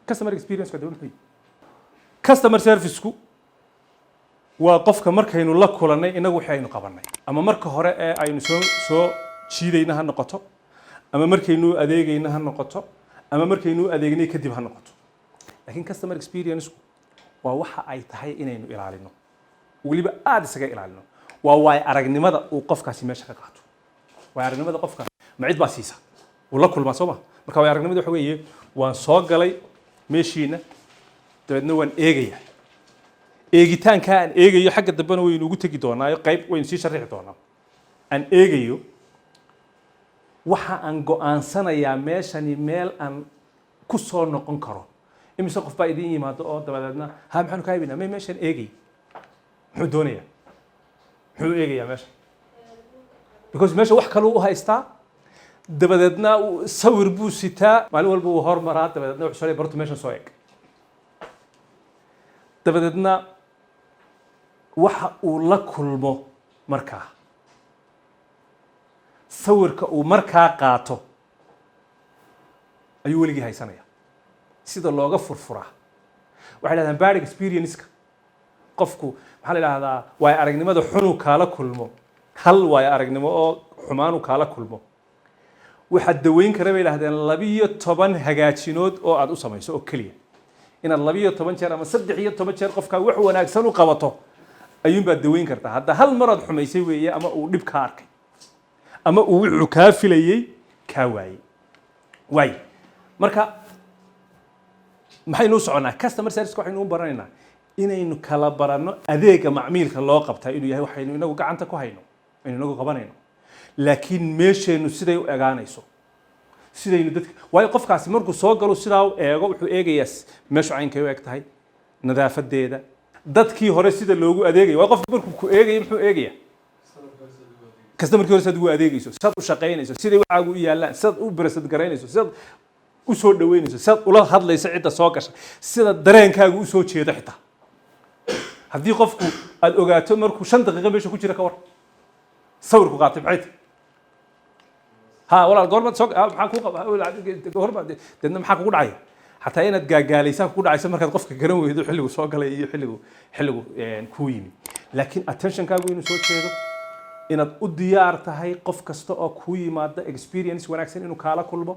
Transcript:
customer experience ka dawladda customer service ku waa qofka markaynu la kulanay inagu waxaynu qabanay ama marka hore ee aynu soo jiidayna ha noqoto ama markaynu adeegayna ha noqoto ama markaynu adeegnay kadib ha noqoto laakiin customer experience waa waxa ay tahay inaynu ilaalino waliba aad isaga ilaalino waa waay aragnimada uu qofkaasi meesha ka qaato waay aragnimada qofka ma cid baa siisa uu la kulmaa soo ma marka waay aragnimada waxa weeye waan soo galay meeshiina dabeedna waan eegayaa eegitaanka aan eegayo xagga dambena waynu ugu tagi doonaa qayb waynu sii sharixi doonaa aan eegayo waxa aan go'aansanayaa meeshani meel aan ku soo noqon karo imise qof baa idin yimaado oo dabadeedna ha maxaanu ka haybinaa meeshan eegay muxuu doonayaa muxuu eegayaa meesha because meesha wax kale u haystaa dabadeedna sawir buu sitaa maalin walba uu hormaraa dabadeedna wuxuu soo barto meeshan soo eeg dabadeedna waxa uu la kulmo markaa sawirka uu markaa qaato ayuu weligii haysanaya sida looga furfuraa waxay dhahdaan bad experience-ka qofku maxaa la yidhaahdaa waay aragnimada xunuu kaala kulmo hal waay aragnimo oo xumaanuu kaala kulmo waxaad daweyn kara bay dhahdeen 12 hagaajinood oo aad u samayso oo keliya inaad 12 jeer ama 13 jeer qofka wax wanaagsan u qabato ayuunbaad daweyn kartaa hadda hal maraad xumaysay weeye ama uu dhib ka arkay ama uu wuxuu kaa filayey kaa waayey waay marka maxaynu u soconaa customer service waxaynu u baranaynaa inaynu kala baranno adeega macmiilka loo qabtaa inuu yahay waxaynu inagu gacanta ku hayno aynu inagu qabanayno laakiin meeshaynu siday u egaanayso sidaynu dadka waayo qofkaasi markuu soo galo sidaa u eego wuxuu eegayaa meeshu caynkay u eg tahay nadaafadeeda dadkii hore sida loogu adeegaya waa qofku markuu ku eegaya muxuu eegayaa customerkii hore sidaad ugu adeegayso sidaad u shaqaynayso siday waxaagu u yaallaan sidaad u barasad garaynayso sidaad u soo dhaweynayso sidaad ula hadlayso cidda soo gasha sida dareenkaagu u soo jeedo xitaa haddii qofku aad ogaato markuu 5 daqiiqo meesha ku jira ka war sawirku qaatay maxay tahay ha walaal goorma soo maxaa ku goorma dadna maxaa kugu dhacaya xataa inaad gaagaalaysaa kugu dhacaysa markaad qofka garan weydo xilligu soo galay iyo xilligu ku yimi laakiin attention-kaagu inuu soo jeedo inaad u diyaar tahay qof kasta oo ku yimaada experience wanaagsan inuu kaala kulmo